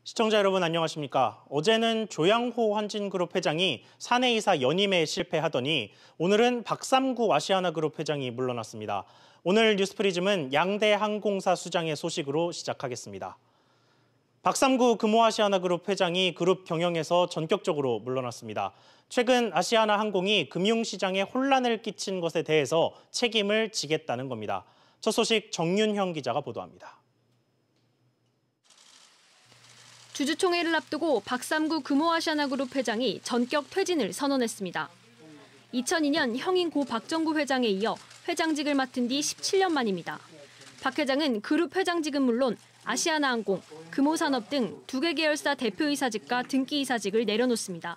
시청자 여러분 안녕하십니까? 어제는 조양호 환진그룹 회장이 사내이사 연임에 실패하더니 오늘은 박삼구 아시아나그룹 회장이 물러났습니다. 오늘 뉴스프리즘은 양대 항공사 수장의 소식으로 시작하겠습니다. 박삼구 금호아시아나그룹 회장이 그룹 경영에서 전격적으로 물러났습니다. 최근 아시아나항공이 금융시장에 혼란을 끼친 것에 대해서 책임을 지겠다는 겁니다. 첫 소식 정윤형 기자가 보도합니다. 주주총회를 앞두고 박삼구 금호아시아나그룹 회장이 전격 퇴진을 선언했습니다. 2002년 형인 고 박정구 회장에 이어 회장직을 맡은 뒤 17년 만입니다. 박 회장은 그룹 회장직은 물론 아시아나항공, 금호산업 등 2개 계열사 대표이사직과 등기이사직을 내려놓습니다.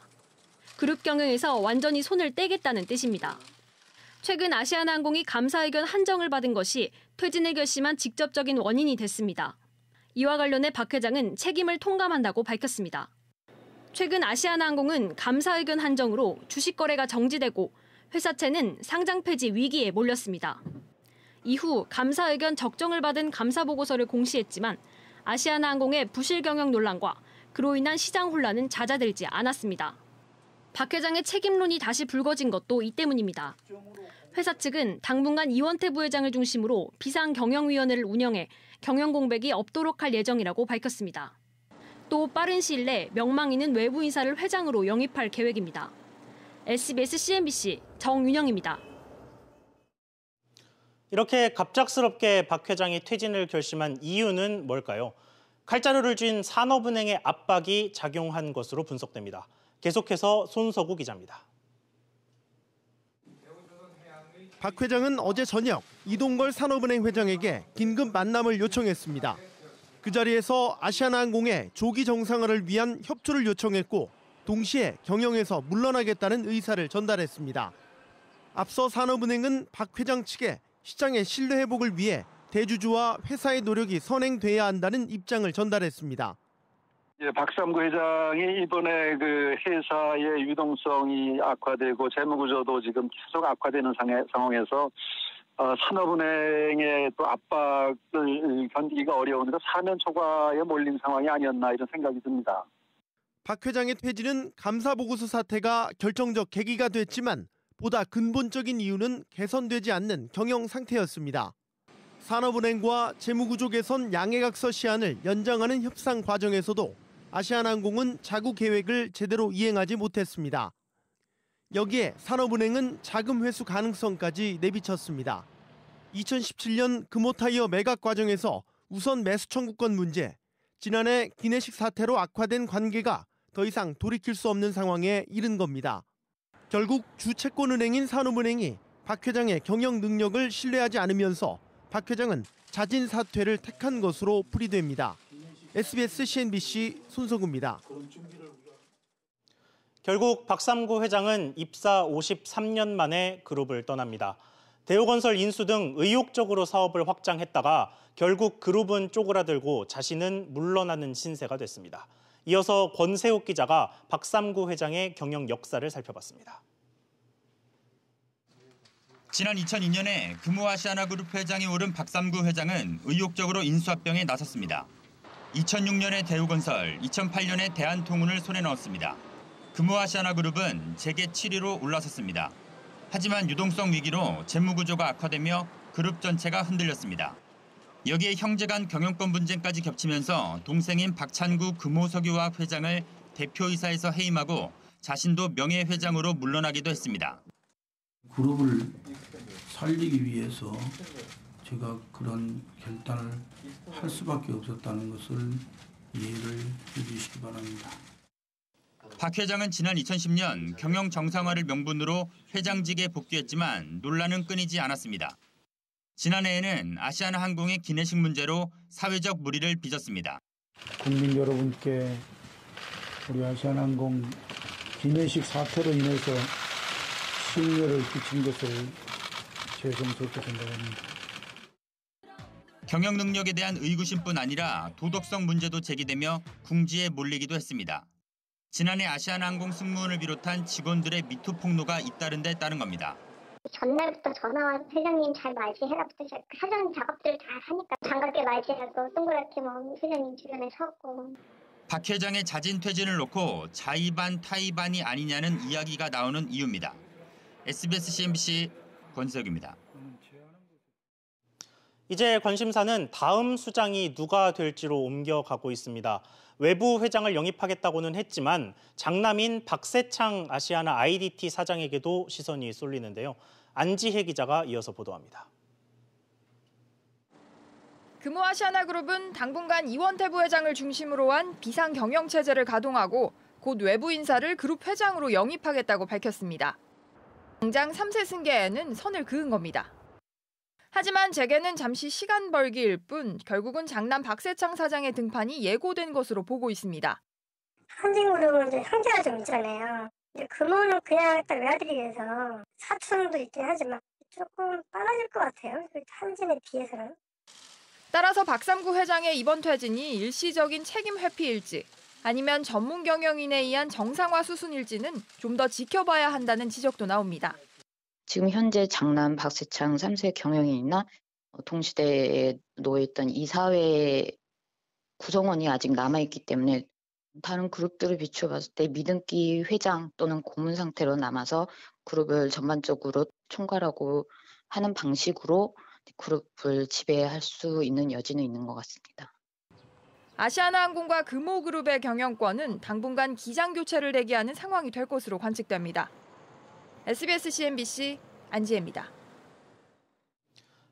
그룹 경영에서 완전히 손을 떼겠다는 뜻입니다. 최근 아시아나항공이 감사의견 한정을 받은 것이 퇴진을 결심한 직접적인 원인이 됐습니다. 이와 관련해 박 회장은 책임을 통감한다고 밝혔습니다. 최근 아시아나항공은 감사의견 한정으로 주식 거래가 정지되고 회사채는 상장 폐지 위기에 몰렸습니다. 이후 감사의견 적정을 받은 감사보고서를 공시했지만 아시아나항공의 부실 경영 논란과 그로 인한 시장 혼란은 잦아들지 않았습니다. 박 회장의 책임론이 다시 불거진 것도 이 때문입니다. 회사 측은 당분간 이원태 부회장을 중심으로 비상경영위원회를 운영해 경영 공백이 없도록 할 예정이라고 밝혔습니다. 또 빠른 시일 내 명망 있는 외부 인사를 회장으로 영입할 계획입니다. SBS CNBC 정윤영입니다. 이렇게 갑작스럽게 박 회장이 퇴진을 결심한 이유는 뭘까요? 칼자루를 쥔 산업은행의 압박이 작용한 것으로 분석됩니다. 계속해서 손석우 기자입니다. 박 회장은 어제 저녁 이동걸 산업은행 회장에게 긴급 만남을 요청했습니다. 그 자리에서 아시아나항공의 조기 정상화를 위한 협조를 요청했고 동시에 경영에서 물러나겠다는 의사를 전달했습니다. 앞서 산업은행은 박 회장 측에 시장의 신뢰 회복을 위해 대주주와 회사의 노력이 선행돼야 한다는 입장을 전달했습니다. 박삼구 회장이 이번에 그 회사의 유동성이 악화되고 재무구조도 지금 계속 악화되는 상황에서 산업은행의 또 압박을 견디기가 어려우니까 사면 초과에 몰린 상황이 아니었나 이런 생각이 듭니다. 박 회장의 퇴진은 감사보고서 사태가 결정적 계기가 됐지만 보다 근본적인 이유는 개선되지 않는 경영 상태였습니다. 산업은행과 재무구조 개선 양해각서 시한을 연장하는 협상 과정에서도 아시아나항공은 자구 계획을 제대로 이행하지 못했습니다. 여기에 산업은행은 자금 회수 가능성까지 내비쳤습니다. 2017년 금호타이어 매각 과정에서 우선 매수 청구권 문제, 지난해 기내식 사태로 악화된 관계가 더 이상 돌이킬 수 없는 상황에 이른 겁니다. 결국 주채권은행인 산업은행이 박 회장의 경영 능력을 신뢰하지 않으면서 박 회장은 자진 사퇴를 택한 것으로 풀이됩니다. SBS CNBC 손석우입니다. 결국 박삼구 회장은 입사 53년 만에 그룹을 떠납니다. 대우건설 인수 등 의욕적으로 사업을 확장했다가 결국 그룹은 쪼그라들고 자신은 물러나는 신세가 됐습니다. 이어서 권세욱 기자가 박삼구 회장의 경영 역사를 살펴봤습니다. 지난 2002년에 금호아시아나그룹 회장이 오른 박삼구 회장은 의욕적으로 인수합병에 나섰습니다. 2006년에 대우건설, 2008년에 대한통운을 손에 넣었습니다. 금호아시아나그룹은 재계 7위로 올라섰습니다. 하지만 유동성 위기로 재무구조가 악화되며 그룹 전체가 흔들렸습니다. 여기에 형제 간 경영권 분쟁까지 겹치면서 동생인 박찬구 금호석유화학 회장을 대표이사에서 해임하고 자신도 명예회장으로 물러나기도 했습니다. 그룹을 살리기 위해서 제가 그런 결단을 할 수밖에 없었다는 것을 이해를 해주시기 바랍니다. 박 회장은 지난 2010년 경영 정상화를 명분으로 회장직에 복귀했지만 논란은 끊이지 않았습니다. 지난해에는 아시아나항공의 기내식 문제로 사회적 물의를 빚었습니다. 국민 여러분께 우리 아시아나항공 기내식 사태로 인해서 심려를 끼친 것을 죄송스럽게 생각합니다. 경영 능력에 대한 의구심뿐 아니라 도덕성 문제도 제기되며 궁지에 몰리기도 했습니다. 지난해 아시아나항공 승무원을 비롯한 직원들의 미투 폭로가 잇따른 데 따른 겁니다. 전날부터 전화와 회장님 잘 맞이해라부터 사전 작업들을 다 하니까 장갑게 맞이하고 동그랗게 회장님 주변에 서고 박 회장의 자진 퇴진을 놓고 자의반 타의반이 아니냐는 이야기가 나오는 이유입니다. SBS CNBC 권석입니다. 이제 관심사는 다음 수장이 누가 될지로 옮겨가고 있습니다. 외부 회장을 영입하겠다고는 했지만 장남인 박세창 아시아나 IDT 사장에게도 시선이 쏠리는데요. 안지혜 기자가 이어서 보도합니다. 금호아시아나그룹은 당분간 이원태 부회장을 중심으로 한 비상 경영 체제를 가동하고 곧 외부 인사를 그룹 회장으로 영입하겠다고 밝혔습니다. 당장 3세 승계에는 선을 그은 겁니다. 하지만 재계는 잠시 시간 벌기일 뿐 결국은 장남 박세창 사장의 등판이 예고된 것으로 보고 있습니다. 한진그룹은 이제 형제가 좀 있잖아요. 근데 금호는 그냥 딱 외아들이 돼서 사촌도 있긴 하지만 조금 빨라질 것 같아요. 한진에 비해서는. 따라서 박삼구 회장의 이번 퇴진이 일시적인 책임 회피일지 아니면 전문 경영인에 의한 정상화 수순일지는 좀 더 지켜봐야 한다는 지적도 나옵니다. 지금 현재 장남 박세창 3세 경영인이나 동시대에 놓여있던 이사회 구성원이 아직 남아있기 때문에 다른 그룹들을 비춰봤을 때 미등기 회장 또는 고문 상태로 남아서 그룹을 전반적으로 총괄하고 하는 방식으로 그룹을 지배할 수 있는 여지는 있는 것 같습니다. 아시아나항공과 금호그룹의 경영권은 당분간 기장 교체를 대기하는 상황이 될 것으로 관측됩니다. SBS CNBC 안지혜입니다.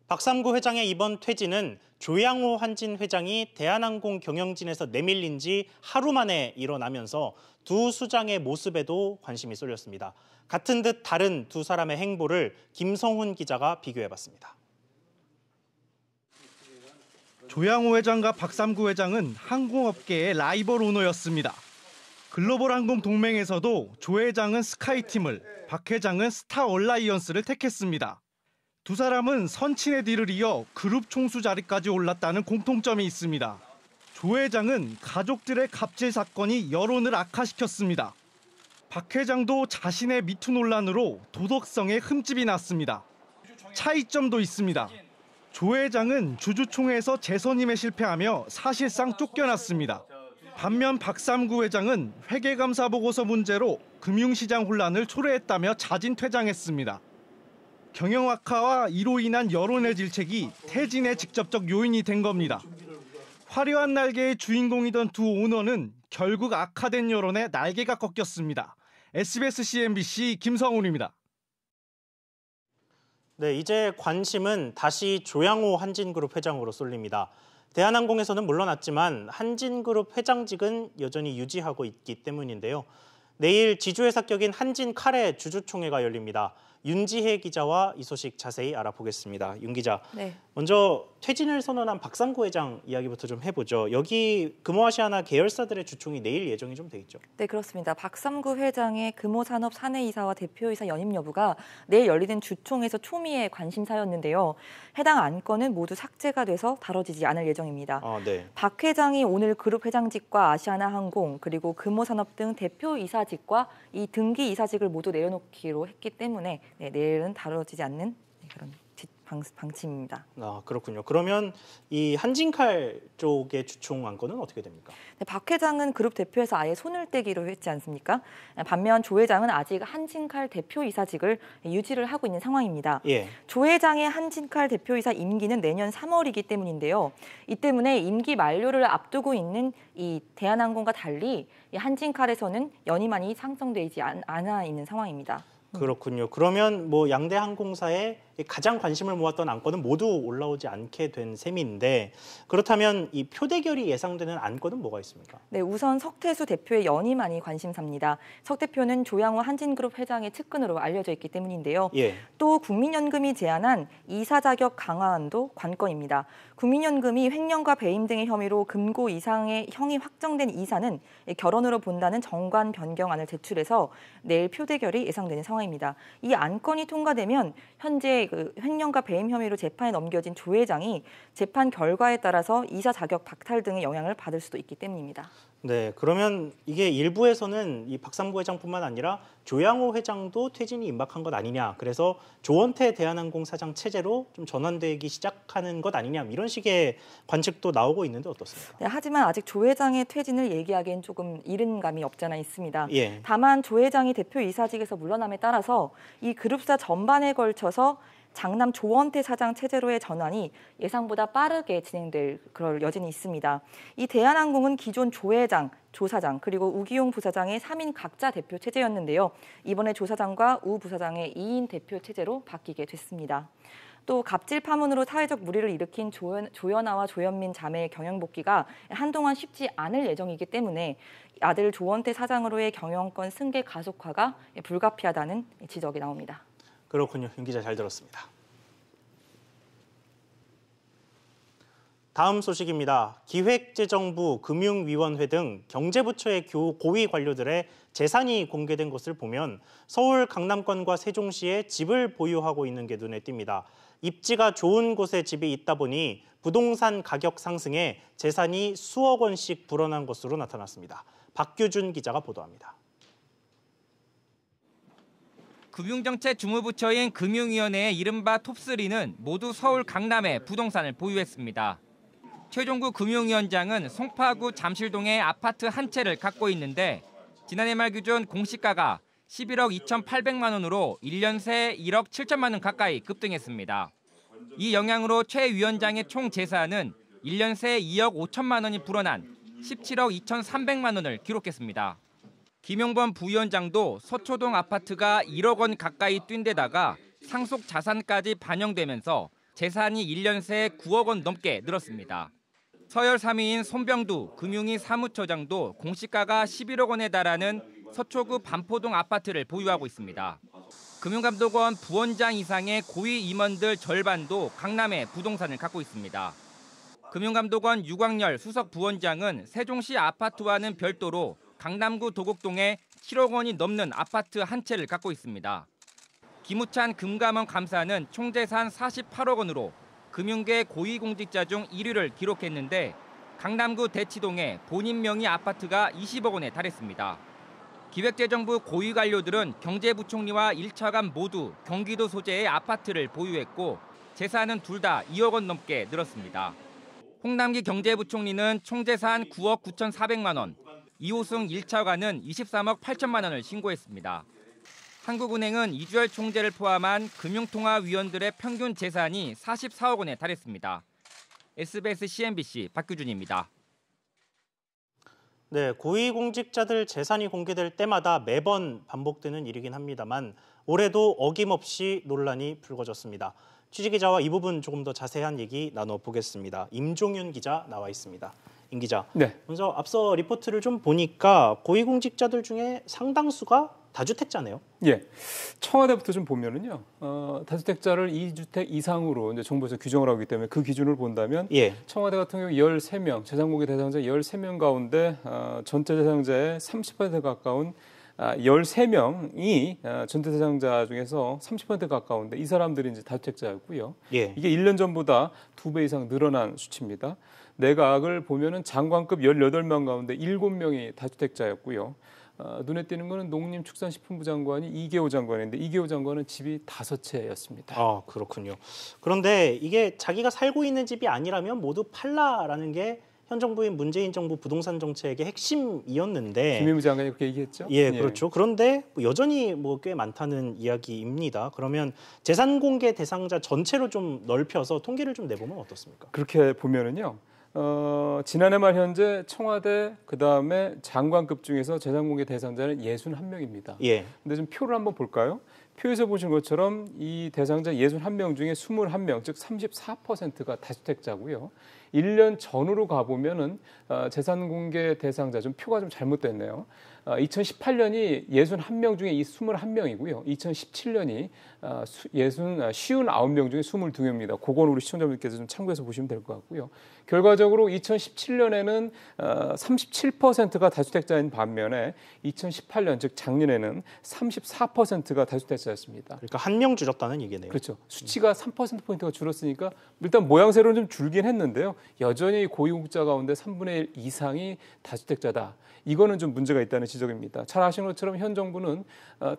박삼구 회장의 이번 퇴진은 조양호 한진 회장이 대한항공 경영진에서 내밀린 지 하루 만에 일어나면서 두 수장의 모습에도 관심이 쏠렸습니다. 같은 듯 다른 두 사람의 행보를 김성훈 기자가 비교해봤습니다. 조양호 회장과 박삼구 회장은 항공업계의 라이벌 오너였습니다. 글로벌 항공 동맹에서도 조 회장은 스카이팀을, 박 회장은 스타 얼라이언스를 택했습니다. 두 사람은 선친의 뒤를 이어 그룹 총수 자리까지 올랐다는 공통점이 있습니다. 조 회장은 가족들의 갑질 사건이 여론을 악화시켰습니다. 박 회장도 자신의 미투 논란으로 도덕성에 흠집이 났습니다. 차이점도 있습니다. 조 회장은 주주총회에서 재선임에 실패하며 사실상 쫓겨났습니다. 반면 박삼구 회장은 회계감사 보고서 문제로 금융시장 혼란을 초래했다며 자진 퇴장했습니다. 경영 악화와 이로 인한 여론의 질책이 퇴진의 직접적 요인이 된 겁니다. 화려한 날개의 주인공이던 두 오너는 결국 악화된 여론에 날개가 꺾였습니다. SBS CNBC 김성훈입니다. 네, 이제 관심은 다시 조양호 한진그룹 회장으로 쏠립니다. 대한항공에서는 물러났지만 한진그룹 회장직은 여전히 유지하고 있기 때문인데요. 내일 지주회사 격인 한진칼의 주주총회가 열립니다. 윤지혜 기자와 이 소식 자세히 알아보겠습니다. 윤 기자, 네. 먼저 퇴진을 선언한 박삼구 회장 이야기부터 좀 해보죠. 여기 금호아시아나 계열사들의 주총이 내일 예정이 좀 돼 있죠? 네, 그렇습니다. 박삼구 회장의 금호산업 사내이사와 대표이사 연임 여부가 내일 열리는 주총에서 초미의 관심사였는데요. 해당 안건은 모두 삭제가 돼서 다뤄지지 않을 예정입니다. 네. 박 회장이 오늘 그룹 회장직과 아시아나항공 그리고 금호산업 등 대표이사직과 이 등기이사직을 모두 내려놓기로 했기 때문에 내일은 다뤄지지 않는 그런 방침입니다. 그렇군요. 그러면 이 한진칼 쪽의 주총 안건은 어떻게 됩니까? 네, 박 회장은 그룹 대표에서 아예 손을 떼기로 했지 않습니까? 반면 조 회장은 아직 한진칼 대표이사직을 유지를 하고 있는 상황입니다. 예. 조 회장의 한진칼 대표이사 임기는 내년 3월이기 때문인데요. 이 때문에 임기 만료를 앞두고 있는 이 대한항공과 달리 이 한진칼에서는 연임안이 상정되지 않아 있는 상황입니다. 그렇군요. 그러면 뭐 양대 항공사에 가장 관심을 모았던 안건은 모두 올라오지 않게 된 셈인데 그렇다면 이 표대결이 예상되는 안건은 뭐가 있습니까? 네, 우선 석태수 대표의 연임안이 관심사입니다. 석 대표는 조양호 한진그룹 회장의 측근으로 알려져 있기 때문인데요. 예. 또 국민연금이 제안한 이사 자격 강화안도 관건입니다. 국민연금이 횡령과 배임 등의 혐의로 금고 이상의 형이 확정된 이사는 결혼으로 본다는 정관 변경안을 제출해서 내일 표대결이 예상되는 상황입니다. 이 안건이 통과되면 현재 그 횡령과 배임 혐의로 재판에 넘겨진 조 회장이 재판 결과에 따라서 이사 자격 박탈 등의 영향을 받을 수도 있기 때문입니다. 네, 그러면 이게 일부에서는 이 박삼구 회장뿐만 아니라 조양호 회장도 퇴진이 임박한 것 아니냐. 그래서 조원태 대한항공 사장 체제로 좀 전환되기 시작하는 것 아니냐. 이런 식의 관측도 나오고 있는데 어떻습니까? 네, 하지만 아직 조 회장의 퇴진을 얘기하기엔 조금 이른 감이 없지 않아 있습니다. 예. 다만 조 회장이 대표 이사직에서 물러남에 따라서 이 그룹사 전반에 걸쳐서 장남 조원태 사장 체제로의 전환이 예상보다 빠르게 진행될 그럴 여진이 있습니다. 이 대한항공은 기존 조 회장, 조 사장 그리고 우기용 부사장의 3인 각자 대표 체제였는데요. 이번에 조 사장과 우 부사장의 2인 대표 체제로 바뀌게 됐습니다. 또 갑질 파문으로 사회적 물의를 일으킨 조연아와 조현민 자매의 경영 복귀가 한동안 쉽지 않을 예정이기 때문에 아들 조원태 사장으로의 경영권 승계 가속화가 불가피하다는 지적이 나옵니다. 그렇군요. 윤 기자 잘 들었습니다. 다음 소식입니다. 기획재정부, 금융위원회 등 경제부처의 고위 관료들의 재산이 공개된 것을 보면 서울 강남권과 세종시에 집을 보유하고 있는 게 눈에 띕니다. 입지가 좋은 곳에 집이 있다 보니 부동산 가격 상승에 재산이 수억 원씩 불어난 것으로 나타났습니다. 박규준 기자가 보도합니다. 금융정책 주무부처인 금융위원회의 이른바 톱3는 모두 서울 강남에 부동산을 보유했습니다. 최종구 금융위원장은 송파구 잠실동에 아파트 한 채를 갖고 있는데 지난해 말 기준 공시가가 11억 2,800만 원으로 1년 새 1억 7천만 원 가까이 급등했습니다. 이 영향으로 최 위원장의 총 재산은 1년 새 2억 5천만 원이 불어난 17억 2,300만 원을 기록했습니다. 김용범 부위원장도 서초동 아파트가 1억 원 가까이 뛴 데다가 상속 자산까지 반영되면서 재산이 1년 새 9억 원 넘게 늘었습니다. 서열 3위인 손병두 금융위 사무처장도 공시가가 11억 원에 달하는 서초구 반포동 아파트를 보유하고 있습니다. 금융감독원 부원장 이상의 고위 임원들 절반도 강남에 부동산을 갖고 있습니다. 금융감독원 유광열 수석 부원장은 세종시 아파트와는 별도로 강남구 도곡동에 7억 원이 넘는 아파트 한 채를 갖고 있습니다. 김우찬 금감원 감사는 총 재산 48억 원으로 금융계 고위공직자 중 1위를 기록했는데 강남구 대치동에 본인 명의 아파트가 20억 원에 달했습니다. 기획재정부 고위 관료들은 경제부총리와 1차관 모두 경기도 소재의 아파트를 보유했고 재산은 둘 다 2억 원 넘게 늘었습니다. 홍남기 경제부총리는 총 재산 9억 9,400만 원, 이호승 1차관은 23억 8천만 원을 신고했습니다. 한국은행은 이주열 총재를 포함한 금융통화위원들의 평균 재산이 44억 원에 달했습니다. SBS CNBC 박규준입니다. 네, 고위공직자들 재산이 공개될 때마다 매번 반복되는 일이긴 합니다만 올해도 어김없이 논란이 불거졌습니다. 취재기자와 이 부분 조금 더 자세한 얘기 나눠보겠습니다. 임종윤 기자 나와 있습니다. 임 기자, 네. 먼저 앞서 리포트를 좀 보니까 고위공직자들 중에 상당수가 다주택자네요. 예, 청와대부터 좀 보면은요, 다주택자를 2주택 이상으로 이제 정부에서 규정을 하기 때문에 그 기준을 본다면 청와대 같은 경우 13명, 재산공개 대상자 13명 가운데 전체 대상자의 30% 가까운 13명이 전체 대상자 중에서 30% 가까운데 이 사람들이 이제 다주택자였고요. 이게 1년 전보다 2배 이상 늘어난 수치입니다. 내각을 보면은 장관급 18명 가운데 7명이 다주택자였고요. 눈에 띄는 거는 농림축산식품부 장관이 이계호 장관인데 이계호 장관은 집이 5채였습니다. 아, 그렇군요. 그런데 이게 자기가 살고 있는 집이 아니라면 모두 팔라라는 게 현 정부인 문재인 정부 부동산 정책의 핵심이었는데 김의무 장관이 그렇게 얘기했죠? 예, 그렇죠. 그런데 여전히 꽤 많다는 이야기입니다. 그러면 재산 공개 대상자 전체로 좀 넓혀서 통계를 좀 내보면 어떻습니까? 그렇게 보면은요. 지난해 말 현재 청와대 그다음에 장관급 중에서 재산 공개 대상자는 61명입니다. 근데 좀 표를 한번 볼까요? 표에서 보신 것처럼 이 대상자 61명 중에 21명, 즉 34%가 다주택자고요. 1년 전으로 가보면은 재산 공개 대상자, 좀 표가 좀 잘못됐네요. 2018년이 61명 중에 21명이고요. 2017년이 59명 중에 22명입니다. 그건 우리 시청자분들께서 좀 참고해서 보시면 될 것 같고요. 결과적으로 2017년에는 37%가 다주택자인 반면에 2018년, 즉 작년에는 34%가 다주택자 있지 않습니다. 그러니까 한 명 줄었다는 얘기네요. 그렇죠. 수치가 3%포인트가 줄었으니까 일단 모양새로는 좀 줄긴 했는데요. 여전히 고위공직자 가운데 3분의 1 이상이 다주택자다. 이거는 좀 문제가 있다는 지적입니다. 잘 아시는 것처럼 현 정부는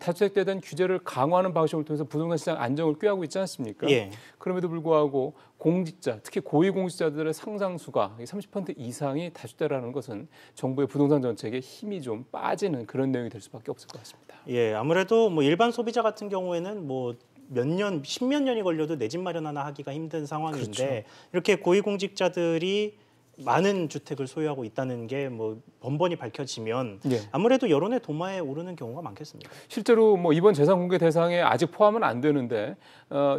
다주택자에 대한 규제를 강화하는 방식을 통해서 부동산 시장 안정을 꾀하고 있지 않습니까? 예. 그럼에도 불구하고 공직자, 특히 고위공직자들의 상당수가 30% 이상이 다주택자라는 것은 정부의 부동산 정책에 힘이 좀 빠지는 그런 내용이 될 수밖에 없을 것 같습니다. 예, 아무래도 뭐 일반 소비자 같은 경우에는 뭐 몇 년, 10몇 년이 걸려도 내 집 마련 하나 하기가 힘든 상황인데 그렇죠. 이렇게 고위공직자들이 많은 주택을 소유하고 있다는 게 뭐 번번이 밝혀지면 예. 아무래도 여론의 도마에 오르는 경우가 많겠습니다. 실제로 뭐 이번 재산 공개 대상에 아직 포함은 안 되는데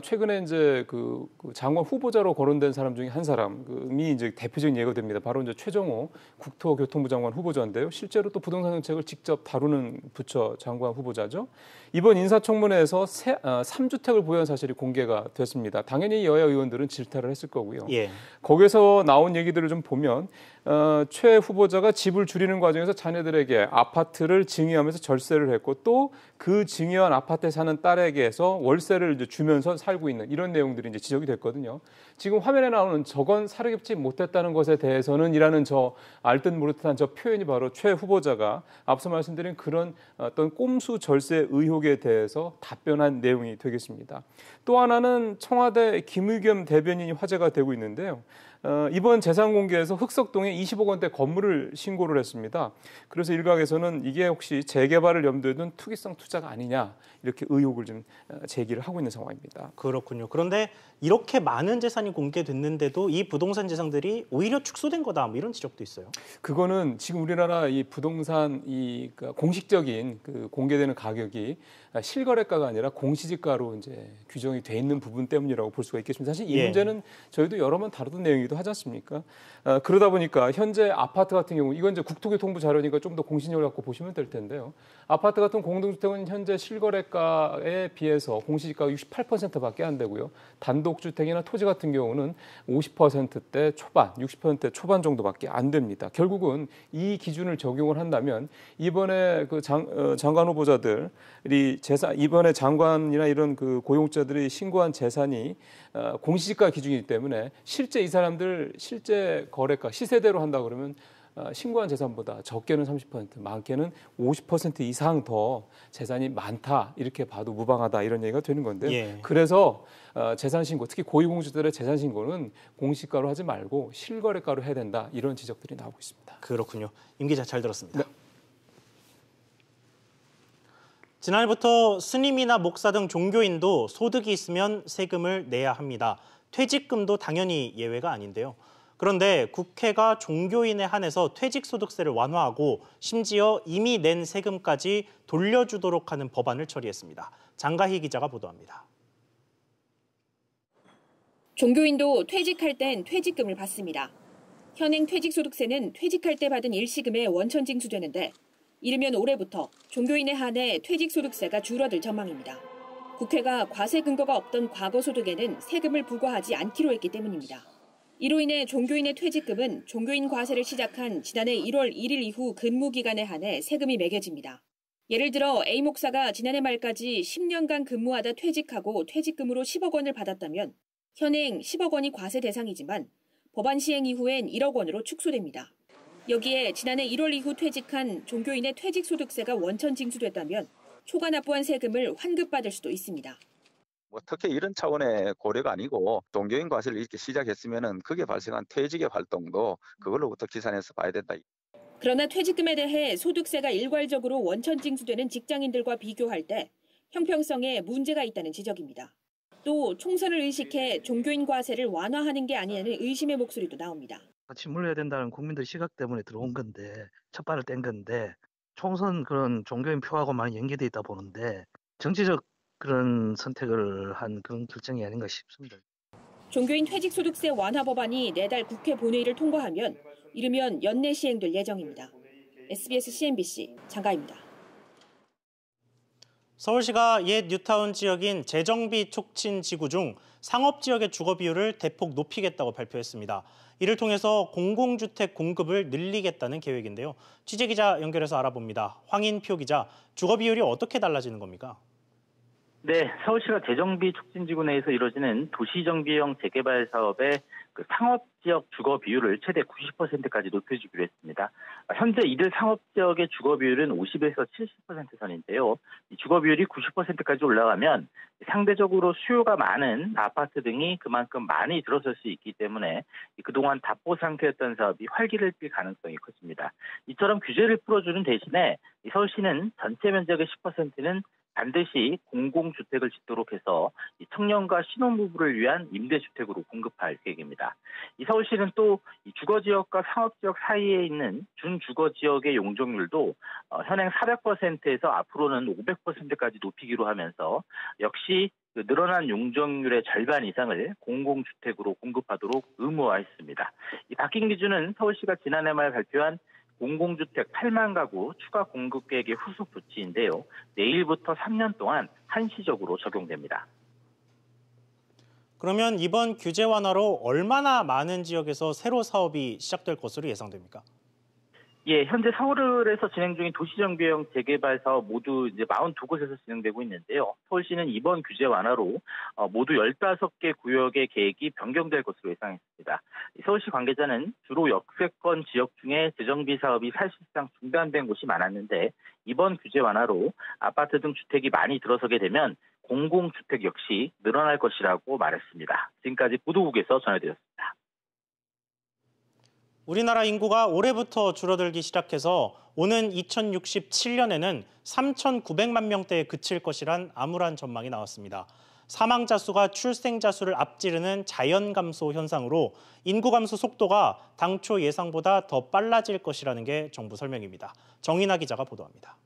최근에 이제 그 장관 후보자로 거론된 사람 중에 한 사람이 이제 대표적인 예가 됩니다. 바로 이제 최정호 국토교통부 장관 후보자인데요. 실제로 또 부동산 정책을 직접 다루는 부처 장관 후보자죠. 이번 인사청문회에서 3주택을 보유한 사실이 공개가 됐습니다. 당연히 여야 의원들은 질타를 했을 거고요. 예. 거기서 나온 얘기들을 좀 보면 최 후보자가 집을 줄이는 과정에서 자녀들에게 아파트를 증여하면서 절세를 했고 또 그 증여한 아파트에 사는 딸에게서 월세를 이제 주면서 살고 있는 이런 내용들이 이제 지적이 됐거든요. 지금 화면에 나오는 저건 사료겹지 못했다는 것에 대해서는 이라는 저 알듯 모르듯한 저 표현이 바로 최 후보자가 앞서 말씀드린 그런 어떤 꼼수 절세 의혹에 대해서 답변한 내용이 되겠습니다. 또 하나는 청와대 김의겸 대변인이 화제가 되고 있는데요. 이번 재산 공개에서 흑석동에 20억 원대 건물을 신고를 했습니다. 그래서 일각에서는 이게 혹시 재개발을 염두에 둔 투기성 투자가 아니냐 이렇게 의혹을 좀 제기를 하고 있는 상황입니다. 그렇군요. 그런데 이렇게 많은 재산이 공개됐는데도 이 부동산 재산들이 오히려 축소된 거다 뭐 이런 지적도 있어요. 그거는 지금 우리나라 이 부동산 공식적인 그 공개되는 가격이 실거래가가 아니라 공시지가로 이제 규정이 돼 있는 부분 때문이라고 볼 수가 있겠습니다. 사실 이 문제는 저희도 여러 번 다루던 내용이기도 하지 않습니까? 그러다 보니까 현재 아파트 같은 경우 이건 이제 국토교통부 자료니까 좀 더 공신력을 갖고 보시면 될 텐데요. 아파트 같은 공동주택은 현재 실거래가에 비해서 공시지가가 68%밖에 안 되고요. 단독주택이나 토지 같은 경우는 50%대 초반, 60%대 초반 정도밖에 안 됩니다. 결국은 이 기준을 적용을 한다면 이번에 그 장관 후보자들이 이번에 장관이나 이런 그 고용자들이 신고한 재산이 공시지가 기준이기 때문에 실제 이 사람들 실제 거래가 시세대로 한다 그러면 신고한 재산보다 적게는 30%, 많게는 50% 이상 더 재산이 많다 이렇게 봐도 무방하다 이런 얘기가 되는 건데요. 예. 그래서 재산 신고, 특히 고위공직자들의 재산 신고는 공시가로 하지 말고 실거래가로 해야 된다 이런 지적들이 나오고 있습니다. 그렇군요. 임 기자 잘 들었습니다. 네. 지난해부터 스님이나 목사 등 종교인도 소득이 있으면 세금을 내야 합니다. 퇴직금도 당연히 예외가 아닌데요. 그런데 국회가 종교인에 한해서 퇴직소득세를 완화하고 심지어 이미 낸 세금까지 돌려주도록 하는 법안을 처리했습니다. 장가희 기자가 보도합니다. 종교인도 퇴직할 땐 퇴직금을 받습니다. 현행 퇴직소득세는 퇴직할 때 받은 일시금에 원천 징수되는데 이르면 올해부터 종교인에 한해 퇴직소득세가 줄어들 전망입니다. 국회가 과세 근거가 없던 과거 소득에는 세금을 부과하지 않기로 했기 때문입니다. 이로 인해 종교인의 퇴직금은 종교인 과세를 시작한 지난해 1월 1일 이후 근무기간에 한해 세금이 매겨집니다. 예를 들어 A 목사가 지난해 말까지 10년간 근무하다 퇴직하고 퇴직금으로 10억 원을 받았다면 현행 10억 원이 과세 대상이지만 법안 시행 이후엔 1억 원으로 축소됩니다. 여기에 지난해 1월 이후 퇴직한 종교인의 퇴직소득세가 원천 징수됐다면 초과 납부한 세금을 환급받을 수도 있습니다. 특히 이런 차원의 고려가 아니고 종교인 과세를 이렇게 시작했으면은 그게 발생한 퇴직의 활동도 그걸로부터 계산해서 봐야 된다. 그러나 퇴직금에 대해 소득세가 일괄적으로 원천 징수되는 직장인들과 비교할 때 형평성에 문제가 있다는 지적입니다. 또 총선을 의식해 종교인 과세를 완화하는 게 아니냐는 의심의 목소리도 나옵니다. 같이 물려야 된다는 국민들 시각 때문에 들어온 건데 첫 발을 뗀 건데 총선 그런 종교인 표하고 많이 연계돼 있다 보는데 정치적 그런 선택을 한 그런 결정이 아닌가 싶습니다. 종교인 퇴직소득세 완화 법안이 내달 국회 본회의를 통과하면 이르면 연내 시행될 예정입니다. SBS CNBC 장가입니다. 서울시가 옛 뉴타운 지역인 재정비 촉진 지구 중 상업지역의 주거 비율을 대폭 높이겠다고 발표했습니다. 이를 통해서 공공주택 공급을 늘리겠다는 계획인데요. 취재기자 연결해서 알아봅니다. 황인표 기자, 주거 비율이 어떻게 달라지는 겁니까? 네, 서울시가 재정비 촉진지구 내에서 이루어지는 도시정비형 재개발 사업의 상업지역 주거 비율을 최대 90%까지 높여주기로 했습니다. 현재 이들 상업지역의 주거 비율은 50에서 70% 선인데요. 이 주거 비율이 90%까지 올라가면 상대적으로 수요가 많은 아파트 등이 그만큼 많이 들어설 수 있기 때문에 그동안 답보 상태였던 사업이 활기를 띨 가능성이 커집니다. 이처럼 규제를 풀어주는 대신에 서울시는 전체 면적의 10%는 반드시 공공주택을 짓도록 해서 청년과 신혼부부를 위한 임대주택으로 공급할 계획입니다. 이 서울시는 또 주거지역과 상업지역 사이에 있는 준주거지역의 용적률도 현행 400%에서 앞으로는 500%까지 높이기로 하면서 역시 늘어난 용적률의 절반 이상을 공공주택으로 공급하도록 의무화했습니다. 이 바뀐 기준은 서울시가 지난해 말 발표한 공공주택 8만 가구 추가 공급 계획의 후속 조치인데요. 내일부터 3년 동안 한시적으로 적용됩니다. 그러면 이번 규제 완화로 얼마나 많은 지역에서 새로 사업이 시작될 것으로 예상됩니까? 예, 현재 서울에서 진행 중인 도시정비형 재개발 사업 모두 이제 42곳에서 진행되고 있는데요. 서울시는 이번 규제 완화로 모두 15개 구역의 계획이 변경될 것으로 예상했습니다. 서울시 관계자는 주로 역세권 지역 중에 재정비 사업이 사실상 중단된 곳이 많았는데 이번 규제 완화로 아파트 등 주택이 많이 들어서게 되면 공공주택 역시 늘어날 것이라고 말했습니다. 지금까지 보도국에서 전해드렸습니다. 우리나라 인구가 올해부터 줄어들기 시작해서 오는 2067년에는 3,900만 명대에 그칠 것이란 암울한 전망이 나왔습니다. 사망자 수가 출생자 수를 앞지르는 자연 감소 현상으로 인구 감소 속도가 당초 예상보다 더 빨라질 것이라는 게 정부 설명입니다. 정인아 기자가 보도합니다.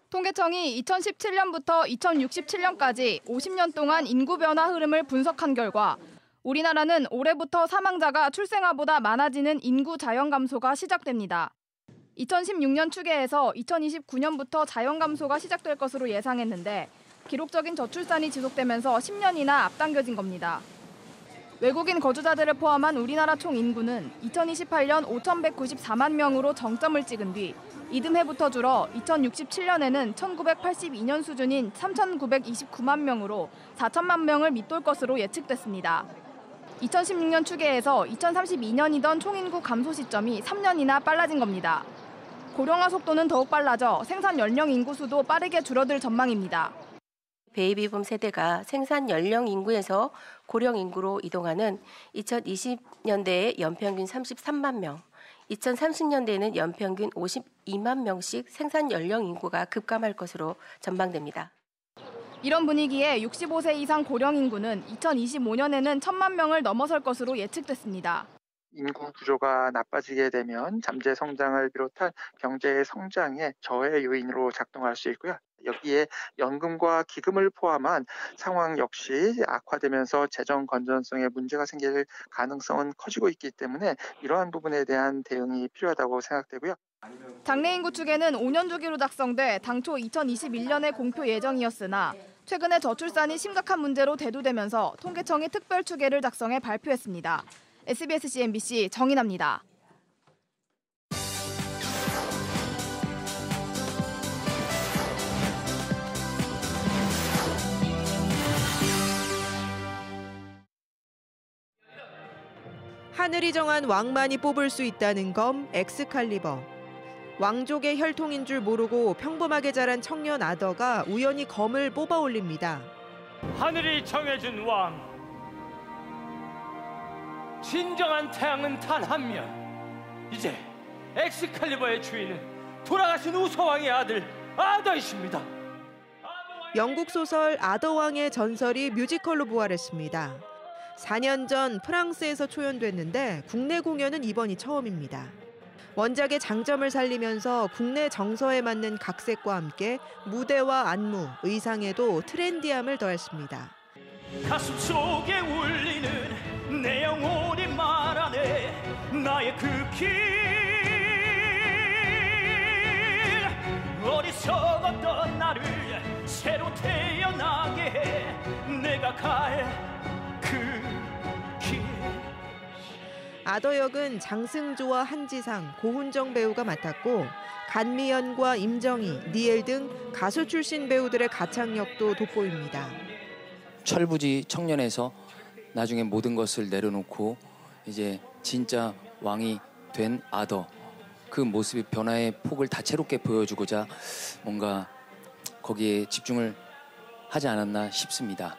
통계청이 2017년부터 2067년까지 50년 동안 인구 변화 흐름을 분석한 결과 우리나라는 올해부터 사망자가 출생아보다 많아지는 인구 자연 감소가 시작됩니다. 2016년 추계에서 2029년부터 자연 감소가 시작될 것으로 예상했는데 기록적인 저출산이 지속되면서 10년이나 앞당겨진 겁니다. 외국인 거주자들을 포함한 우리나라 총 인구는 2028년 5,194만 명으로 정점을 찍은 뒤 이듬해부터 줄어 2067년에는 1982년 수준인 3,929만 명으로 4천만 명을 밑돌 것으로 예측됐습니다. 2016년 추계에서 2032년이던 총인구 감소 시점이 3년이나 빨라진 겁니다. 고령화 속도는 더욱 빨라져 생산 연령 인구 수도 빠르게 줄어들 전망입니다. 베이비붐 세대가 생산 연령 인구에서 고령 인구로 이동하는 2020년대에 연평균 33만 명, 2030년대에는 연평균 52만 명씩 생산 연령 인구가 급감할 것으로 전망됩니다. 이런 분위기에 65세 이상 고령 인구는 2025년에는 1,000만 명을 넘어설 것으로 예측됐습니다. 인구 구조가 나빠지게 되면 잠재 성장을 비롯한 경제의 성장에 저해 요인으로 작동할 수 있고요. 여기에 연금과 기금을 포함한 상황 역시 악화되면서 재정 건전성에 문제가 생길 가능성은 커지고 있기 때문에 이러한 부분에 대한 대응이 필요하다고 생각되고요. 장래인 구축에는 5년 주기로 작성돼 당초 2021년에 공표 예정이었으나 최근에 저출산이 심각한 문제로 대두되면서 통계청이 특별 추계를 작성해 발표했습니다. SBS CNBC 정인아입니다. 하늘이 정한 왕만이 뽑을 수 있다는 검 엑스칼리버. 왕족의 혈통인 줄 모르고 평범하게 자란 청년 아더가 우연히 검을 뽑아 올립니다. 하늘이 정해준 왕. 진정한 태양은 단 한 명. 이제 엑스칼리버의 주인은 돌아가신 우서왕의 아들 아더이십니다. 영국 소설 아더왕의 전설이 뮤지컬로 부활했습니다. 4년 전 프랑스에서 초연됐는데 국내 공연은 이번이 처음입니다. 원작의 장점을 살리면서 국내 정서에 맞는 각색과 함께 무대와 안무, 의상에도 트렌디함을 더했습니다. 가슴 속에 울리는 내 영혼이 말하네 나의 그 길 어리석었던 나를 새로 태어나게 해 내가 갈 그 길. 아더 역은 장승조와 한지상, 고훈정 배우가 맡았고 간미연과 임정희, 니엘 등 가수 출신 배우들의 가창력도 돋보입니다. 철부지 청년에서 나중에 모든 것을 내려놓고 이제 진짜 왕이 된 아더, 그 모습의 변화의 폭을 다채롭게 보여주고자 뭔가 거기에 집중을 하지 않았나 싶습니다.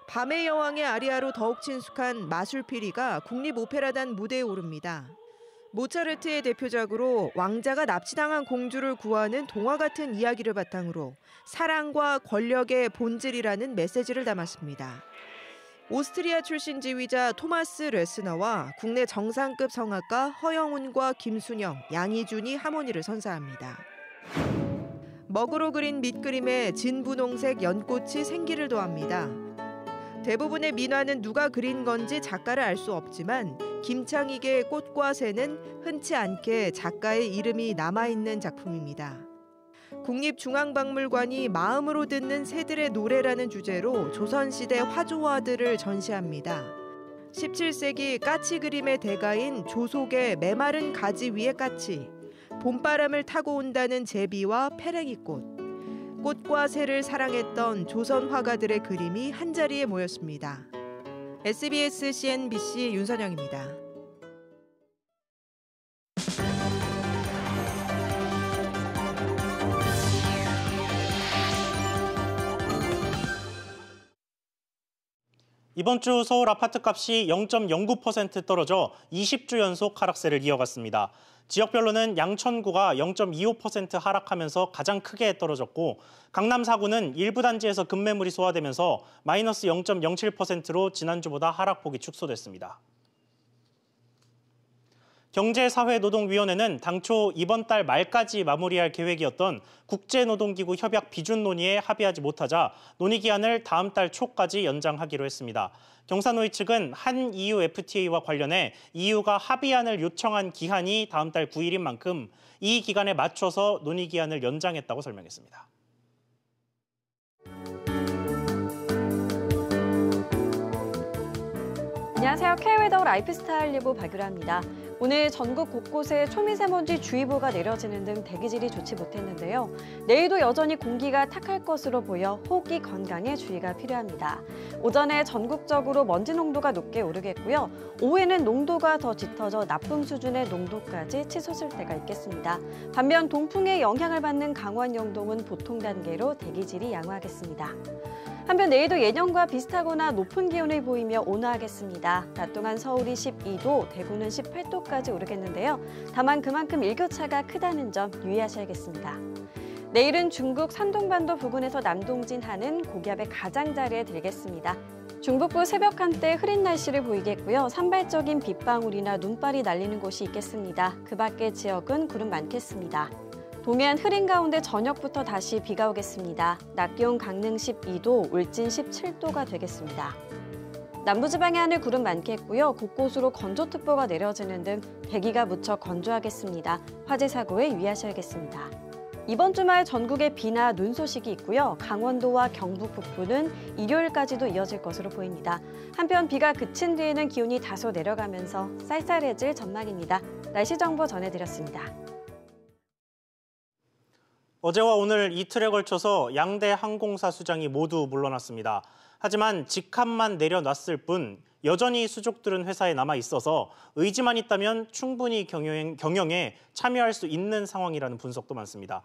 밤의 여왕의 아리아로 더욱 친숙한 마술피리가 국립오페라단 무대에 오릅니다. 모차르트의 대표작으로 왕자가 납치당한 공주를 구하는 동화 같은 이야기를 바탕으로 사랑과 권력의 본질이라는 메시지를 담았습니다. 오스트리아 출신 지휘자 토마스 레스너와 국내 정상급 성악가 허영훈과 김순영, 양희준이 하모니를 선사합니다. 먹으로 그린 밑그림에 진분홍색 연꽃이 생기를 더합니다. 대부분의 민화는 누가 그린 건지 작가를 알 수 없지만 김창익의 꽃과 새는 흔치 않게 작가의 이름이 남아있는 작품입니다. 국립중앙박물관이 마음으로 듣는 새들의 노래라는 주제로 조선시대 화조화들을 전시합니다. 17세기 까치 그림의 대가인 조속의 메마른 가지 위의 까치, 봄바람을 타고 온다는 제비와 페랭이꽃, 꽃과 새를 사랑했던 조선 화가들의 그림이 한자리에 모였습니다. SBS CNBC 윤선영입니다. 이번 주 서울 아파트값이 0.09% 떨어져 20주 연속 하락세를 이어갔습니다. 지역별로는 양천구가 0.25% 하락하면서 가장 크게 떨어졌고 강남 4구는 일부 단지에서 급매물이 소화되면서 마이너스 0.07%로 지난주보다 하락폭이 축소됐습니다. 경제사회노동위원회는 당초 이번 달 말까지 마무리할 계획이었던 국제노동기구 협약 비준 논의에 합의하지 못하자 논의 기한을 다음 달 초까지 연장하기로 했습니다. 경사노위 측은 한 EU FTA와 관련해 EU가 합의안을 요청한 기한이 다음 달 9일인 만큼 이 기간에 맞춰서 논의 기한을 연장했다고 설명했습니다. 안녕하세요. K웨더 라이프스타일 리뷰 박유라입니다. 오늘 전국 곳곳에 초미세먼지 주의보가 내려지는 등 대기질이 좋지 못했는데요. 내일도 여전히 공기가 탁할 것으로 보여 호흡기 건강에 주의가 필요합니다. 오전에 전국적으로 먼지 농도가 높게 오르겠고요. 오후에는 농도가 더 짙어져 나쁨 수준의 농도까지 치솟을 때가 있겠습니다. 반면 동풍의 영향을 받는 강원 영동은 보통 단계로 대기질이 양호하겠습니다. 한편 내일도 예년과 비슷하거나 높은 기온을 보이며 온화하겠습니다. 낮 동안 서울이 12도, 대구는 18도까지 오르겠는데요. 다만 그만큼 일교차가 크다는 점 유의하셔야겠습니다. 내일은 중국 산동반도 부근에서 남동진하는 고기압의 가장자리에 들겠습니다. 중북부 새벽 한때 흐린 날씨를 보이겠고요. 산발적인 빗방울이나 눈발이 날리는 곳이 있겠습니다. 그 밖의 지역은 구름 많겠습니다. 동해안 흐린 가운데 저녁부터 다시 비가 오겠습니다. 낮 기온 강릉 12도, 울진 17도가 되겠습니다. 남부지방의 하늘 구름 많겠고요. 곳곳으로 건조특보가 내려지는 등 대기가 무척 건조하겠습니다. 화재 사고에 유의하셔야겠습니다. 이번 주말 전국에 비나 눈 소식이 있고요. 강원도와 경북 북부는 일요일까지도 이어질 것으로 보입니다. 한편 비가 그친 뒤에는 기온이 다소 내려가면서 쌀쌀해질 전망입니다. 날씨 정보 전해드렸습니다. 어제와 오늘 이틀에 걸쳐서 양대 항공사 수장이 모두 물러났습니다. 하지만 직함만 내려놨을 뿐 여전히 수족들은 회사에 남아 있어서 의지만 있다면 충분히 경영에 참여할 수 있는 상황이라는 분석도 많습니다.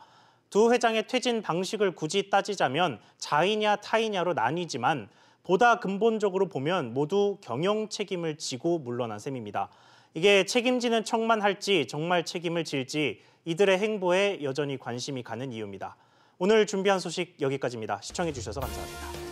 두 회장의 퇴진 방식을 굳이 따지자면 자이냐 타이냐로 나뉘지만 보다 근본적으로 보면 모두 경영 책임을 지고 물러난 셈입니다. 이게 책임지는 척만 할지 정말 책임을 질지 이들의 행보에 여전히 관심이 가는 이유입니다. 오늘 준비한 소식 여기까지입니다. 시청해 주셔서 감사합니다.